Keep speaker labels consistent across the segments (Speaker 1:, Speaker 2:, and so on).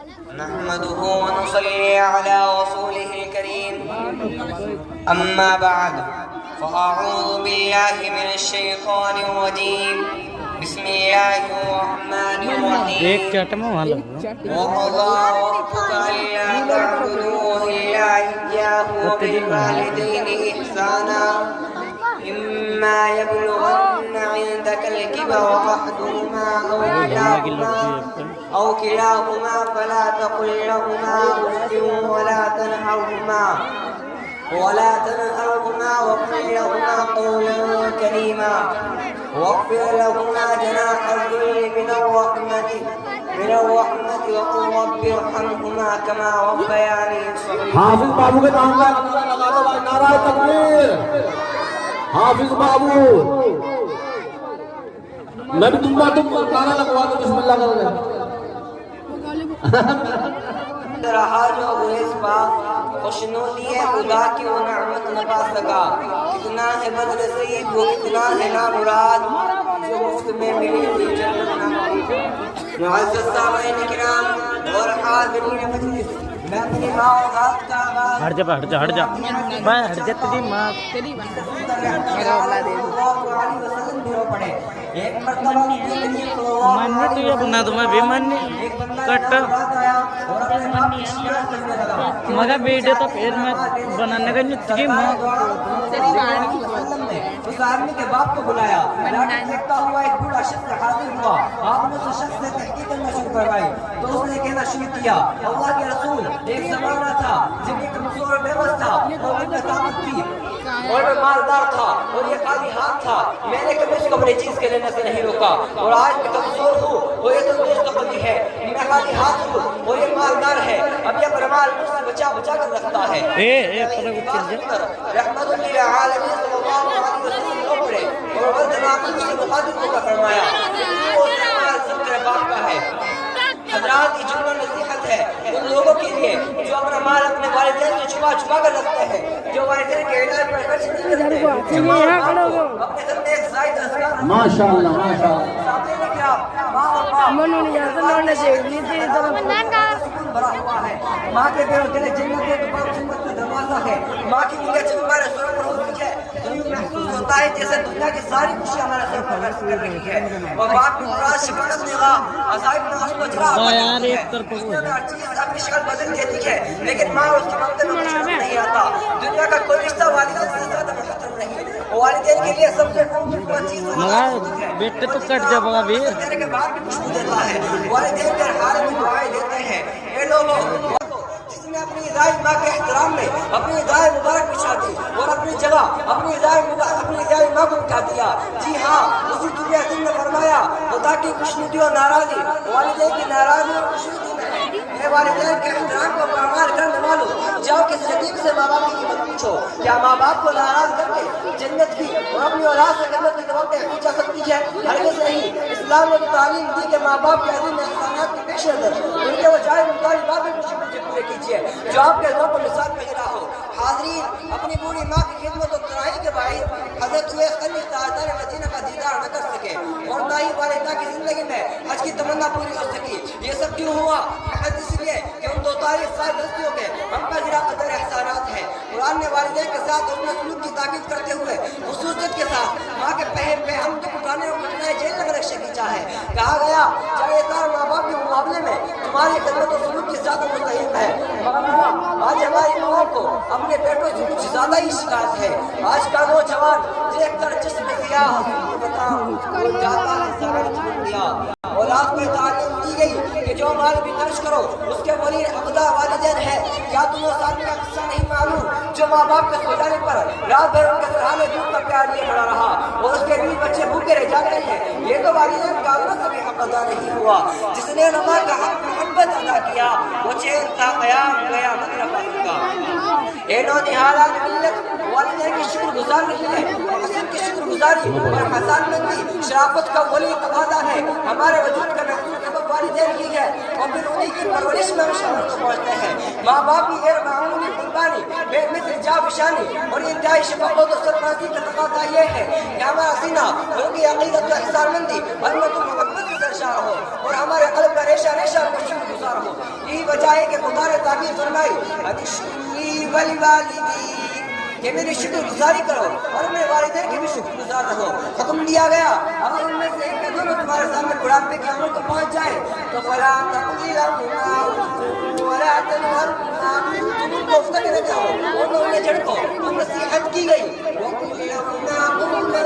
Speaker 1: نحمده ونصلي على رسوله الكريم أما بعد فأعوذ بالله من الشيطان الرجيم بسم الله الرحمن الرحيم وقضى ربك ألا تعبدوا إلا إياه وبالوالدين إحسانا إما يبلغن عندك الكبر أحدهما أو كلاهما فلا تقل لهما أف ولا تنهرهما وقل لهما قولا كريما واغفر لهما جناح الذل من الرحمة وقل رب ارحمهما كما ربياني صغيرا.
Speaker 2: حافظ بابو کے نام کا نعرہ تکبیر. حافظ بابو میں بھی تم نعرہ لگوا دو. بسم اللہ کرو.
Speaker 1: رہا جو گریز پا خوشنودی ہے خدا کی وہ نعمت نہ پا سکا. کتنا ہے بدر سید وہ کتنا ہے نامراد جو مفت میں ملی ہوئی جنت نہ پا. معزز سامعین کرام اور حاضرین مجلس میں اپنی ماں اور ذات کا آغاز
Speaker 3: ہٹ جا میں ہٹ جا تیری ماں
Speaker 1: میرا اولاد پڑے. ایک مرتبہ
Speaker 3: ماننے تو یہ بنا دو میں بھی ماننے کٹ مگر ویڈیو تو پھر میں بنانے کا نہیں تھی ماں
Speaker 1: اس آدمی کے باپ کو بلایا. دیکھتا ہوا ایک بوڑھا شخص حاضر ہوا. آپ نے اس شخص سے تحقیق کرنا شروع کروائی تو اس نے کہنا شروع کیا اللہ کے رسول ایک زمانہ تھا جب ایک کمزور بے بس تھا اور ان میں طاقت تھی اور میں مالدار تھا اور یہ خالی ہاتھ تھا. میں نے کبھی اس کو بڑی چیز کے لینے سے نہیں روکا اور آج میں کمزور ہوں اور یہ تندرست بندی ہے. میں خالی ہاتھ ہوں اور یہ مالدار ہے. اب یہ برمال مجھ سے بچا کر رکھتا ہے. رحمت للعالمین صلی اللہ علیہ وسلم کو پڑے اور وردنا کچھ سے مخاطب کو فرمایا وہ استعمال سب تیرے باپ کا ہے. حضرات یہ جملہ نصیحت ہے ان لوگوں کے لیے جو اپنا مال اپنے والدین سے چھپا کر رکھتے ہیں, جو والدین کے علاج پر خرچ نہیں کرتے, جو ماں باپ کو اپنے گھر میں ایک زائد اذکار
Speaker 2: ماشاءاللہ ماشاءاللہ
Speaker 1: سامنے نے کیا ماں اور باپ بڑا ہوا ہے. ماں کے دل جنت کے باپ جنت کا دروازہ ہے. ماں کی نگاہ جب ہمارے سر پر ہوتی ہے تو یوں محسوس ہوتا ہے جیسے دنیا کی ساری خوشی ہمارے سر پر محسوس کر رہی ہے. اور باپ کی مراد شفقت نگاہ عذاب ناس کو جلا اپنی شکل بدل دیتی ہے لیکن ماں اس کے وقت میں کچھ نہیں آتا. دنیا کا کوئی رشتہ والدین سے زیادہ محترم نہیں. والدین کے لیے سب سے خوبصورت چیز
Speaker 3: بیٹے تو کٹ جا بابا بھی
Speaker 1: دینے کے بعد بھی خوشبو دیتا ہے. والدین کے حال میں دعائیں دیتے ہیں. اے لوگوں جس نے اپنی دائی ماں کے احترام میں اپنی دائی مبارک بچھا دی اور اپنی جگہ اپنی دائی ماں کو بٹھا دیا. جی ہاں اسی دنیا دن نے فرمایا خدا کی خوشنودی اور ناراضی والدین کی ناراضی اور خوشنودی میں ہے. اے والدین کے احترام کو پامال کرنے والوں جاؤ کسی یتیم سے ماں باپ کی قیمت پوچھو. کیا ماں باپ کو ناراض کر کے جنت کی اور اپنی اولاد سے جنت کی توقع کی جا سکتی ہے؟ ہرگز نہیں. اسلام نے تعلیم دی کہ ماں باپ کے عظیم احسانات کے پیش نظر ان کے وہ جائز مطالبات بھی پورے کیجیے جو آپ کے ذوق و لسان میں گرا ہو. حاضرین اپنی بوڑھی ماں کی خدمت و ترائی کے باعث حضرت ہوئے قلبی تاجدار مدینہ کا دیدار نہ کر سکے اور نہ ہی والدہ کی زندگی میں حج کی تمنا پوری ہو سکی. یہ سب کیوں ہوا؟ اس لیے کہ ان 42 سال ہستیوں کے ہم پر گرا قدر احسانات ہیں. قرآن نے والدین کے ساتھ اپنے سلوک کی تاکید کرتے ہوئے خصوصیت کے ساتھ ماں کے پہن پہ ہم دکھ اٹھانے اور کٹنائے جیل لگ رکشے کھینچا ہے. کہا گیا چاہے دار ماں باپ کے مقابلے میں تمہاری خدمت و سلوک کی زیادہ مستحق ہے. آج ہماری ماں کو اپنے بیٹوں سے کچھ زیادہ ہی شکایت ہے. آج کا نوجوان دیکھ کر جسم سیاہ جاتا ہے سرد دیا. اولاد کو تعلیم دی گئی کہ جو مال بھی خرچ کرو اس کے ولی عہدہ والدین ہے. کیا تمہیں اس آدمی کا قصہ نہیں معلوم جو ماں باپ کے سو جانے پر رات بھر ان کے سرحانے دودھ کا پیار لیے کھڑا رہا اور اس کے بیوی بچے بھوکے رہ جاتے ہیں؟ یہ تو والدین کا عورت سے بھی حق ادا نہیں ہوا. جس نے نماز کا حق محبت ادا کیا وہ چین تھا قیام گیا مطلب کا. اے نونہالان ملت والدین کی شکر گزار نہیں ہے. حسن کی شکر گزاری اور حسان مندی شرافت کا ولی تقاضا ہے. ہمارے وجود کا محسوس سبب والدین کی ہے اور پھر انہیں کی پرورش میں ہم شامل کو پہنچتے ہیں. ماں باپ کی غیر معمولی قربانی بے مثل جاوشانی اور انتہائی شفقت و سرپرستی کا تقاضا یہ ہے کہ ہمارا سینہ ان کی عقیدت و احسان مندی حرمت و محبت سے سرشار ہو اور ہمارے قلب کا ریشہ ریشہ کو شکر گزار ہو. یہی وجہ ہے کہ خدا نے تعبیر فرمائی انشکرلی والوالدین کہ میری شکر گزاری کرو اور میرے والدین کی بھی شکر گزار رہو. حکم دیا گیا اگر ان میں سے ایک کا دونوں تمہارے سامنے بڑھاپے کی عمر کو پہنچ جائے تو فلا تقضی لهما ولا تنهرهما تم ان کو افتہ نہ جاؤ اور نہ انہیں جھڑکو. تو نصیحت کی گئی وقل لهما قولا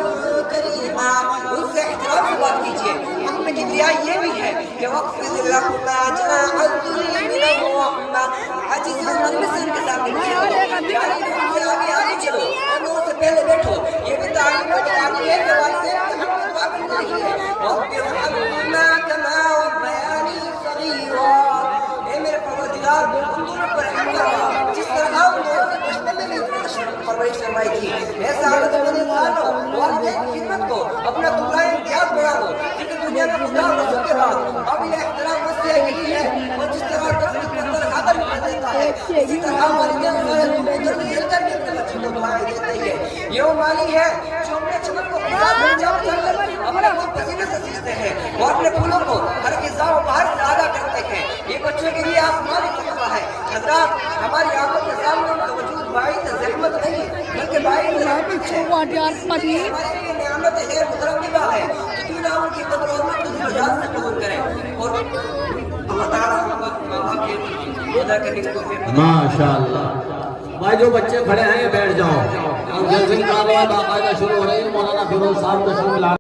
Speaker 1: کریما ان سے احترام سے بات کیجیے. حکم کبریائی یہ بھی ہے کہ واخفض لهما جناح الذل من الرحمة عاجزی اور نرمی سے ان کے سامنے کیجیے یعنی ان سے آگے چلو اور نور سے پہلے بیٹھو. یہ بھی تعلیم ہے کہ آگے ہے کہ والدین کے حق میں قابل نہیں ہے. رب ارحمهما كما ربياني صغيرا اے میرے پروردگار ان دونوں پر رحم کرو جس طرح ان دونوں نے بچپن میں میری پرورش فرمائی تھی. ایسا عادت مند انسانوں والدین کی خدمت کو اپنا تمہارا امتیاز بنا دو کیونکہ دنیا میں مقدار رسول کے بعد قابل احترام مسئلہ یہی ہے اور جس طرح تصدیق پتھر خاطر میں دیتا ہے اسی طرح والدین غیر بہتر نہیں کر کے اپنے بچوں کو دعائیں دیتے ہیں. یہ وہ مالی ہے جو اپنے چمن کو خدا سے جام کر اپنے خود پسینے سے سیکھتے ہیں اور اپنے پھولوں کو ہر غذا و باہر سے آگاہ کرتے ہیں. یہ بچوں کے لیے آسمانی تحفہ ہے. حضرات ہماری آنکھوں کے سامنے ان کا وجود باعث زحمت نہیں بلکہ باعث رحمت ہے. ہمارے لیے نعمت غیر مترقبہ ہے تو کیوں نہ ان کی قدر و عظمت کو ذوالجلال سے قبول کریں اور اللہ تعالیٰ ہم کے ادا کرنے کی توفیق عطا
Speaker 2: ماشاءاللہ. بھائی جو بچے کھڑے ہیں یہ بیٹھ جاؤ. اب جلسے کی کارروائی باقاعدہ شروع ہو رہی ہے. مولانا فیروز صاحب تشریف لا